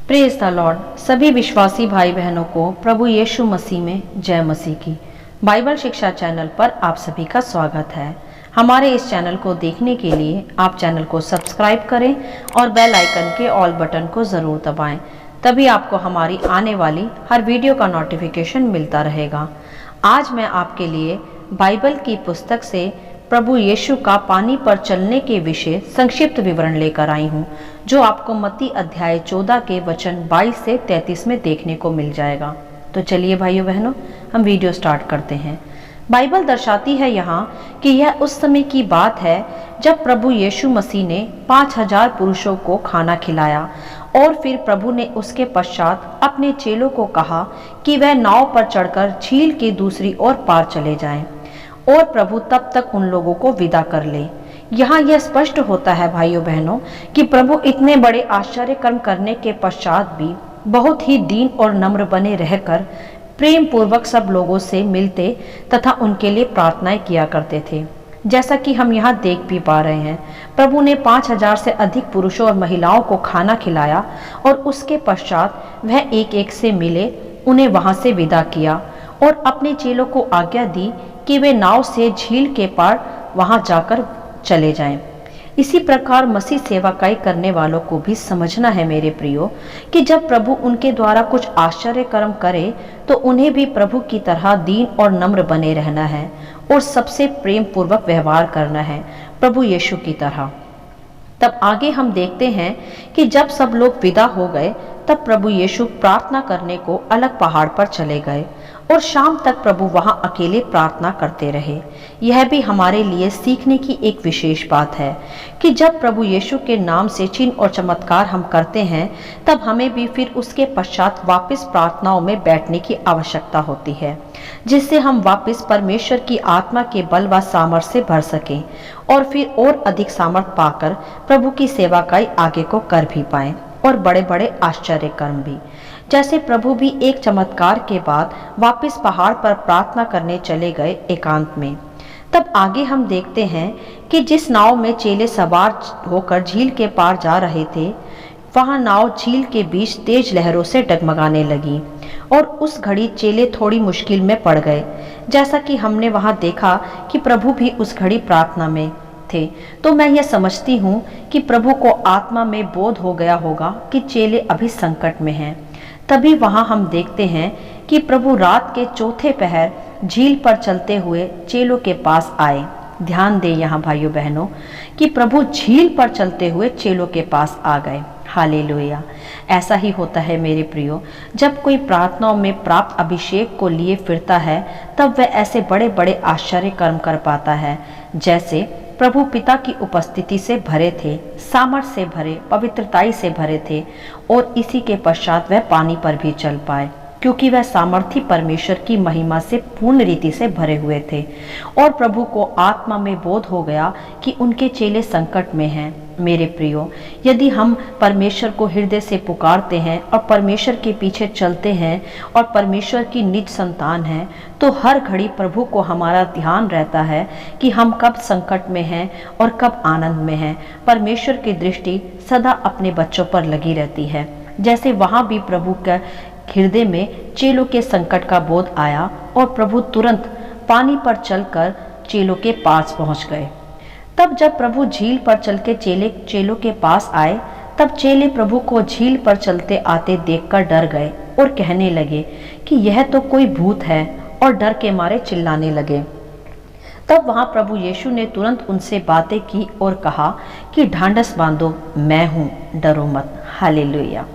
Praise the Lord. सभी विश्वासी भाई बहनों को प्रभु यीशु मसीह में जय मसीह की। बाइबल शिक्षा चैनल पर आप सभी का स्वागत है। हमारे इस चैनल को देखने के लिए आप चैनल को सब्सक्राइब करें और बेल आइकन के ऑल बटन को ज़रूर दबाएं, तभी आपको हमारी आने वाली हर वीडियो का नोटिफिकेशन मिलता रहेगा। आज मैं आपके लिए बाइबल की पुस्तक से प्रभु यीशु का पानी पर चलने के विषय संक्षिप्त विवरण लेकर आई हूँ, जो आपको मत्ती अध्याय 14 के वचन 22 से 33 में देखने को मिल जाएगा। तो चलिए भाइयों बहनों, हम वीडियो स्टार्ट करते हैं। बाइबल दर्शाती है यहाँ कि यह उस समय की बात है जब प्रभु यीशु मसीह ने 5000 पुरुषों को खाना खिलाया और फिर प्रभु ने उसके पश्चात अपने चेलों को कहा कि वह नाव पर चढ़कर झील की दूसरी ओर पार चले जाएं और प्रभु तब तक उन लोगों को विदा कर ले। यहाँ यह स्पष्ट होता है भाइयों बहनों कि प्रभु इतने बड़े आश्चर्य कर्म करने के पश्चात भी बहुत ही दीन और नम्र बने रहकर प्रेम पूर्वक सब लोगों से मिलते तथा उनके लिए प्रार्थनाएं किया करते थे। जैसा कि हम यहाँ देख भी पा रहे हैं, प्रभु ने 5000 से अधिक पुरुषों और महिलाओं को खाना खिलाया और उसके पश्चात वह एक एक से मिले, उन्हें वहां से विदा किया और अपने चेलों को आज्ञा दी कि वे नाव से झील के पार वहां जाकर चले जाएं। इसी प्रकार मसीह सेवाकाई करने वालों को भी समझना है मेरे प्रियो कि जब प्रभु उनके द्वारा कुछ आश्चर्य कर्म करे तो उन्हें भी प्रभु की तरह दीन और नम्र बने रहना है और सबसे प्रेम पूर्वक व्यवहार करना है, प्रभु यीशु की तरह। तब आगे हम देखते हैं कि जब सब लोग विदा हो गए तब प्रभु यीशु प्रार्थना करने को अलग पहाड़ पर चले गए और शाम तक प्रभु वहां अकेले प्रार्थना करते रहे। यह भी हमारे लिए सीखने की एक विशेष बात है कि जब प्रभु यीशु के नाम से चिन्ह और चमत्कार हम करते हैं तब हमें भी फिर उसके पश्चात वापस प्रार्थनाओं में बैठने की आवश्यकता होती है, जिससे हम वापस परमेश्वर की आत्मा के बल व सामर्थ्य से भर सकें और फिर और अधिक सामर्थ्य पाकर प्रभु की सेवा का आगे को कर भी पाएं और बड़े बड़े आश्चर्य कर्म भी। जैसे प्रभु भी एक चमत्कार के बाद वापस पहाड़ पर प्रार्थना करने चले गए एकांत में। तब आगे हम देखते हैं कि जिस नाव में चेले सवार होकर झील के पार जा रहे थे, वहां नाव झील के बीच तेज लहरों से डगमगाने लगी और उस घड़ी चेले थोड़ी मुश्किल में पड़ गए। जैसा कि हमने वहां देखा कि प्रभु भी उस घड़ी प्रार्थना में थे, तो मैं यह समझती हूँ कि प्रभु को आत्मा में बोध हो गया होगा कि चेले अभी संकट में हैं। तभी वहां हम देखते हैं कि प्रभु रात के चौथे पहर झील पर चलते हुए चेलों के पास आए। ध्यान दें यहाँ भाइयों बहनों कि प्रभु झील पर चलते हुए चेलों के पास आ गए। हालेलुया। ऐसा ही होता है मेरे प्रियो, जब कोई प्रार्थनाओं में प्राप्त अभिषेक को लिए फिरता है तब वह ऐसे बड़े बड़े आश्चर्य कर्म कर पाता है। जैसे प्रभु पिता की उपस्थिति से भरे थे, सामर्थ्य से भरे, पवित्रताई से भरे थे और इसी के पश्चात वह पानी पर भी चल पाए, क्योंकि वह सामर्थी परमेश्वर की महिमा से पूर्ण रीति से भरे हुए थे। और प्रभु को आत्मा में बोध हो गया कि उनके चेले संकट में हैं। मेरे प्रियो, यदि हम परमेश्वर को हृदय से पुकारते हैं और परमेश्वर के पीछे चलते हैं और परमेश्वर की निज संतान हैं, तो हर घड़ी प्रभु को हमारा ध्यान रहता है कि हम कब संकट में हैं और कब आनंद में हैं। परमेश्वर की दृष्टि सदा अपने बच्चों पर लगी रहती है। जैसे वहाँ भी प्रभु का हृदय में चेलों के संकट का बोध आया और प्रभु तुरंत पानी पर चलकर चेलों के पास पहुंच गए। तब जब प्रभु झील पर चल के चेलों के पास आए तब चेले प्रभु को झील पर चलते आते देखकर डर गए और कहने लगे कि यह तो कोई भूत है, और डर के मारे चिल्लाने लगे। तब वहां प्रभु यीशु ने तुरंत उनसे बातें की और कहा कि ढांढस बांधो, मैं हूँ, डरो मत। हालेलुया।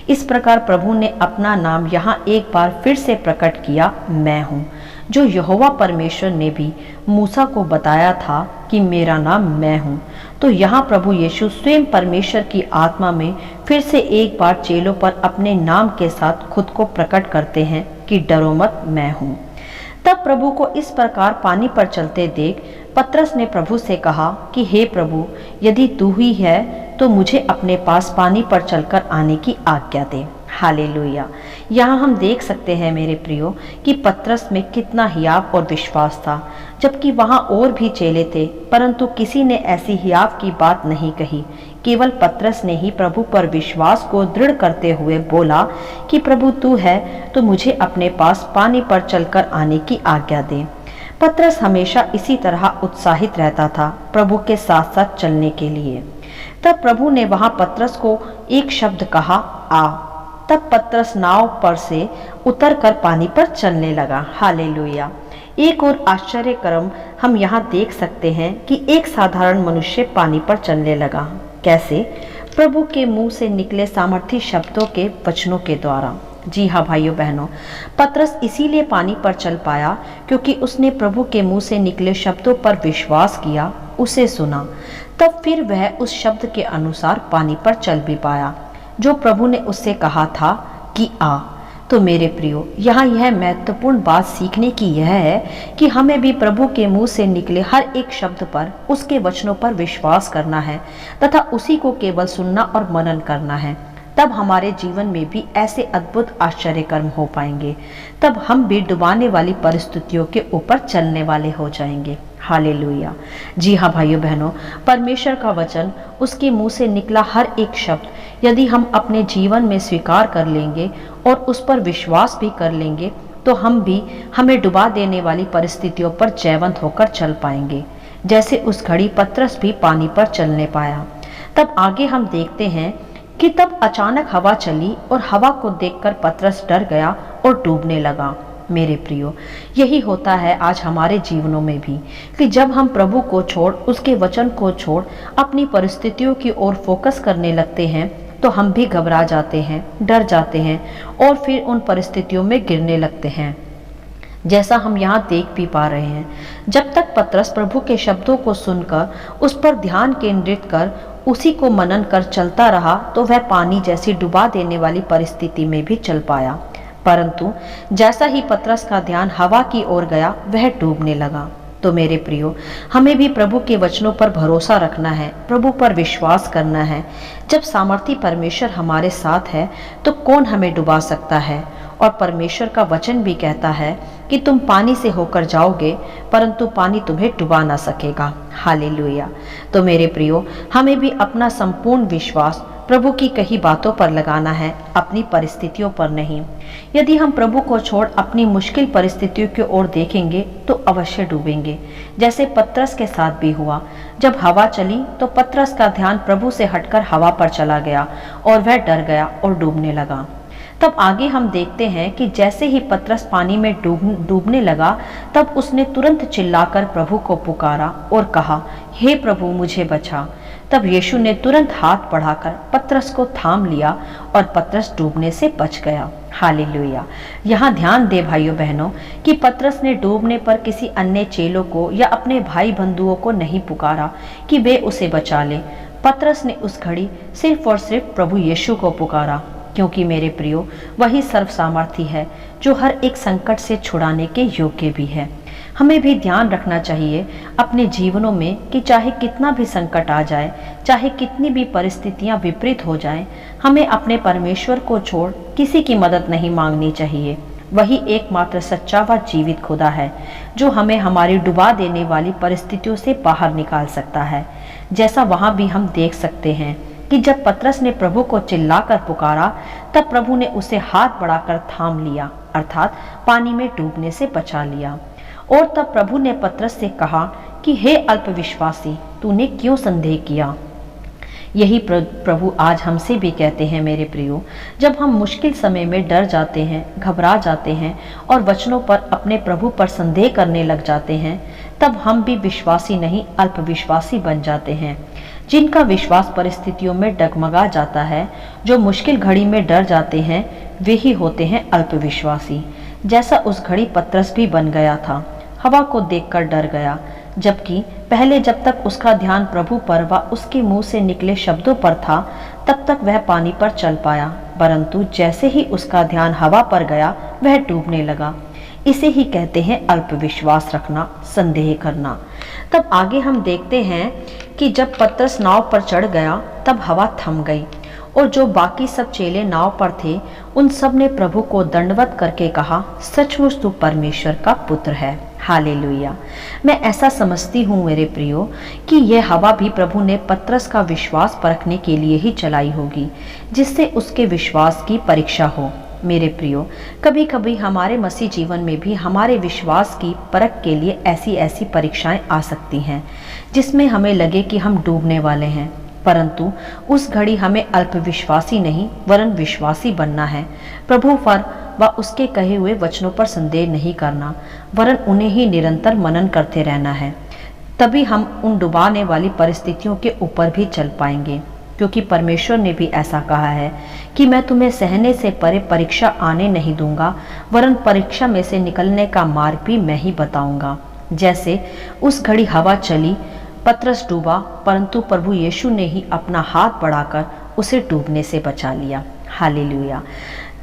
इस प्रकार प्रभु ने अपना नाम यहाँ एक बार फिर से प्रकट किया, मैं हूँ, जो यहोवा परमेश्वर ने भी मूसा को बताया था कि मेरा नाम मैं हूँ। तो यहाँ प्रभु यीशु स्वयं परमेश्वर की आत्मा में फिर से एक बार चेलों पर अपने नाम के साथ खुद को प्रकट करते हैं कि डरो मत, मैं हूँ। तब प्रभु को इस प्रकार पानी पर चलते देख पतरस ने प्रभु से कहा कि हे प्रभु, यदि तू ही है तो मुझे अपने पास पानी पर चलकर आने की आज्ञा दे। हालेलुया। यहाँ हम देख सकते हैं मेरे प्रियो कि पतरस में कितना हियाव और विश्वास था, जबकि वहाँ और भी चेले थे, परंतु किसी ने ऐसी हियाव की बात नहीं कही केवल पतरस ने ही प्रभु पर विश्वास को दृढ़ करते हुए बोला कि प्रभु तू है तो मुझे अपने पास पानी पर चलकर आने की आज्ञा दे। पतरस हमेशा इसी तरह उत्साहित रहता था प्रभु के साथ साथ चलने के लिए। तब प्रभु ने वहां पतरस को एक शब्द कहा, आ। तब पतरस नाव पर से उतरकर पानी पर चलने लगा। हालेलुया। एक और आश्चर्य क्रम हम यहाँ देख सकते हैं कि एक साधारण मनुष्य पानी पर चलने लगा। कैसे? प्रभु के मुंह से निकले सामर्थी शब्दों के वचनों के द्वारा। जी हाँ भाइयों बहनों, पतरस इसीलिए पानी पर चल पाया क्योंकि उसने प्रभु के मुंह से निकले शब्दों पर विश्वास किया, उसे सुना। तब फिर वह उस शब्द के अनुसार पानी पर चल भी पाया जो प्रभु ने उससे कहा था कि आ। तो मेरे प्रियो, यहाँ यह महत्वपूर्ण बात सीखने की यह है कि हमें भी प्रभु के मुंह से निकले हर एक शब्द पर, उसके वचनों पर विश्वास करना है तथा उसी को केवल सुनना और मनन करना है। तब हमारे जीवन में भी ऐसे अद्भुत आश्चर्य कर्म हो पाएंगे। तब हम भी डुबाने वाली परिस्थितियों के ऊपर चलने वाले हो जाएंगे। हालेलुया। जी हाँ भाइयों बहनों, परमेश्वर का वचन, उसके मुंह से निकला हर एक शब्द यदि हम अपने जीवन में स्वीकार कर लेंगे और उस पर विश्वास भी कर लेंगे तो हम भी हमें डुबा देने वाली परिस्थितियों पर जयवंत होकर चल पाएंगे, जैसे उस घड़ी पतरस भी पानी पर चलने पाया। तब आगे हम देखते हैं कि तब अचानक हवा चली और हवा को देखकर पतरस डर गया और डूबने लगा। मेरे प्रियो, यही होता है आज हमारे जीवनों में भी कि जब हम प्रभु को छोड़, उसके वचन को छोड़ अपनी परिस्थितियों की ओर फोकस करने लगते हैं तो हम भी घबरा जाते हैं, डर जाते हैं और फिर उन परिस्थितियों में गिरने लगते हैं, जैसा हम यहाँ देख भी पा रहे हैं। जब तक पतरस प्रभु के शब्दों को सुनकर उस पर ध्यान केंद्रित कर उसी को मनन कर चलता रहा तो वह पानी जैसी डुबा देने वाली परिस्थिति में भी चल पाया। परंतु जैसा ही पतरस का ध्यान हवा की ओर गया वह डूबने लगा। तो मेरे प्रियो, हमें भी प्रभु के वचनों पर भरोसा रखना है, प्रभु पर विश्वास करना है। जब सामर्थी परमेश्वर हमारे साथ है तो कौन हमें डुबा सकता है? और परमेश्वर का वचन भी कहता है कि तुम पानी से होकर जाओगे परंतु पानी तुम्हें डुबा ना सकेगा। हालेलुया। तो मेरे प्रियो, हमें भी अपना संपूर्ण विश्वास प्रभु की कही बातों पर लगाना है, अपनी परिस्थितियों पर नहीं। यदि हम प्रभु को छोड़ अपनी मुश्किल परिस्थितियों की ओर देखेंगे तो अवश्य डूबेंगे, जैसे पतरस के साथ भी हुआ। जब हवा चली तो पतरस का ध्यान प्रभु से हटकर हवा पर चला गया और वह डर गया और डूबने लगा। तब आगे हम देखते हैं कि जैसे ही पतरस पानी में डूबने लगा तब उसने तुरंत चिल्लाकर प्रभु को पुकारा और कहा, हे प्रभु मुझे बचा। तब यीशु ने तुरंत हाथ बढ़ाकर पतरस को थाम लिया और पतरस डूबने से बच गया। हालेलुया। यहाँ ध्यान दे भाइयों बहनों कि पतरस ने डूबने पर किसी अन्य चेलों को या अपने भाई बंधुओं को नहीं पुकारा कि वे उसे बचा ले। पतरस ने उस घड़ी सिर्फ और सिर्फ प्रभु यीशु को पुकारा, क्योंकि मेरे प्रियो, वही सर्वसामर्थी है जो हर एक संकट से छुड़ाने के योग्य भी है। हमें भी ध्यान रखना चाहिए अपने जीवनों में कि चाहे कितना भी संकट आ जाए, चाहे कितनी भी परिस्थितियां विपरीत हो जाएं, हमें अपने परमेश्वर को छोड़ किसी की मदद नहीं मांगनी चाहिए। वही एकमात्र सच्चा व जीवित खुदा है जो हमें हमारी डुबा देने वाली परिस्थितियों से बाहर निकाल सकता है। जैसा वहां भी हम देख सकते हैं कि जब पतरस ने प्रभु को चिल्लाकर पुकारा तब प्रभु ने उसे हाथ बढ़ाकर थाम लिया, अर्थात पानी में डूबने से बचा लिया। और तब प्रभु ने पतरस से कहा कि हे अल्पविश्वासी, तूने क्यों संदेह किया? यही प्रभु आज हमसे भी कहते हैं मेरे प्रियो। जब हम मुश्किल समय में डर जाते हैं, घबरा जाते हैं और वचनों पर अपने प्रभु पर संदेह करने लग जाते हैं, तब हम भी विश्वासी नहीं अल्पविश्वासी बन जाते हैं। जिनका विश्वास परिस्थितियों में डगमगा जाता है, जो मुश्किल घड़ी में डर जाते हैं, वे ही होते हैं अल्पविश्वासी। जैसा उस घड़ी पतरस भी बन गया था, हवा को देखकर डर गया, जबकि पहले जब तक उसका ध्यान प्रभु पर व उसके मुंह से निकले शब्दों पर था तब तक वह पानी पर चल पाया, परंतु जैसे ही उसका ध्यान हवा पर गया वह डूबने लगा। इसे ही कहते हैं अल्पविश्वास रखना, संदेह करना। तब आगे हम देखते हैं कि जब पतरस नाव पर चढ़ गया तब हवा थम गई और जो बाकी सब चेले नाव पर थे उन सब ने प्रभु को दंडवत करके कहा, सचमुच तू परमेश्वर का पुत्र है। हालेलुया। मैं ऐसा समझती हूँ मेरे प्रियो कि यह हवा भी प्रभु ने पतरस का विश्वास परखने के लिए ही चलाई होगी, जिससे उसके विश्वास की परीक्षा हो। मेरे प्रियो, कभी कभी हमारे मसीह जीवन में भी हमारे विश्वास की परख के लिए ऐसी ऐसी परीक्षाएं आ सकती हैं जिसमें हमें लगे कि हम डूबने वाले हैं, परंतु उस घड़ी हमें अल्पविश्वासी नहीं वरन विश्वासी बनना है। प्रभु पर व उसके कहे हुए वचनों पर संदेह नहीं करना, वरन उन्हें ही निरंतर मनन करते रहना है। तभी हम उन डुबाने वाली परिस्थितियों के ऊपर भी चल पाएंगे, क्योंकि परमेश्वर ने भी ऐसा कहा है कि मैं तुम्हें सहने से परे परीक्षा आने नहीं दूंगा, वरन परीक्षा में से निकलने का मार्ग भी मैं ही बताऊंगा। जैसे उस घड़ी हवा चली, पतरस डूबा, परंतु प्रभु यीशु ने ही अपना हाथ बढ़ाकर उसे डूबने से बचा लिया। हालेलुया।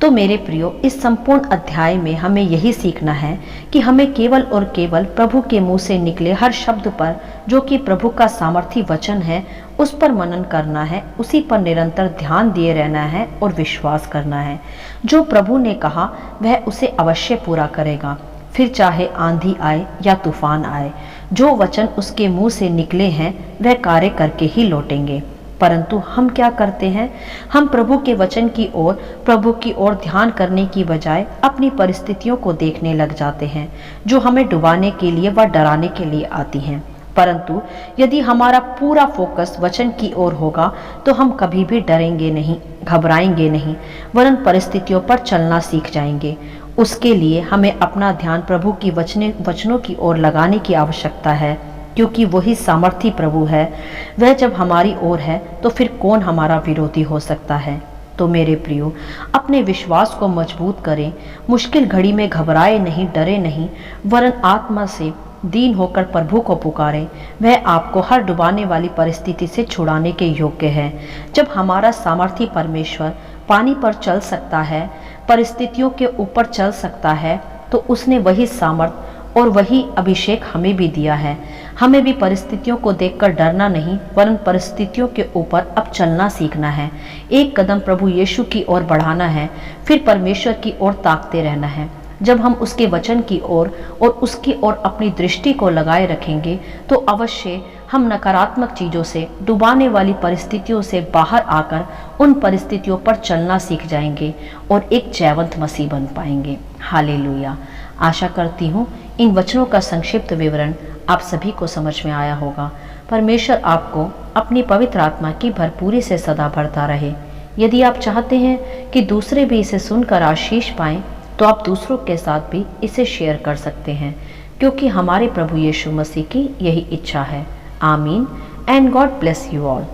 तो मेरे प्रियो, इस संपूर्ण अध्याय में हमें यही सीखना है कि हमें केवल और केवल प्रभु के मुंह से निकले हर शब्द पर, जो कि प्रभु का सामर्थी वचन है, उस पर मनन करना है, उसी पर निरंतर ध्यान दिए रहना है और विश्वास करना है। जो प्रभु ने कहा वह उसे अवश्य पूरा करेगा, फिर चाहे आंधी आए या तूफान आए। जो वचन उसके मुंह से निकले हैं वह कार्य करके ही लौटेंगे। परंतु हम क्या करते हैं? हम प्रभु के वचन की ओर, प्रभु की ओर ध्यान करने की बजाय अपनी परिस्थितियों को देखने लग जाते हैं, जो हमें डुबाने के लिए व डराने के लिए आती हैं। परंतु यदि हमारा पूरा फोकस वचन की ओर होगा तो हम कभी भी डरेंगे नहीं, घबराएंगे नहीं, वरन परिस्थितियों पर चलना सीख जाएंगे। उसके लिए हमें अपना ध्यान प्रभु की वचनों की ओर लगाने की आवश्यकता है, क्योंकि वही सामर्थी प्रभु है। वह जब हमारी ओर है तो फिर कौन हमारा विरोधी हो सकता है। तो मेरे प्रियो, अपने विश्वास को मजबूत करें, मुश्किल घड़ी में घबराए नहीं, डरे नहीं, वरन आत्मा से दीन होकर प्रभु को पुकारें। वह आपको हर डुबाने वाली परिस्थिति से छुड़ाने के योग्य है। जब हमारा सामर्थी परमेश्वर पानी पर चल सकता है, परिस्थितियों के ऊपर चल सकता है, तो उसने वही सामर्थ और वही अभिषेक हमें भी दिया है। हमें भी परिस्थितियों को देखकर डरना नहीं, वरन परिस्थितियों के ऊपर अब चलना सीखना है। एक कदम प्रभु यीशु की ओर बढ़ाना है, फिर परमेश्वर की ओर ताकते रहना है। जब हम उसके वचन की ओर और उसकी ओर अपनी दृष्टि को लगाए रखेंगे तो अवश्य हम नकारात्मक चीज़ों से, डुबाने वाली परिस्थितियों से बाहर आकर उन परिस्थितियों पर चलना सीख जाएंगे और एक जयवंत मसीह बन पाएंगे। हालेलुया। आशा करती हूँ इन वचनों का संक्षिप्त विवरण आप सभी को समझ में आया होगा। परमेश्वर आपको अपनी पवित्र आत्मा की भरपूरी से सदा भरता रहे। यदि आप चाहते हैं कि दूसरे भी इसे सुनकर आशीष पाएं, तो आप दूसरों के साथ भी इसे शेयर कर सकते हैं, क्योंकि हमारे प्रभु यीशु मसीह की यही इच्छा है। आमीन and God bless you all.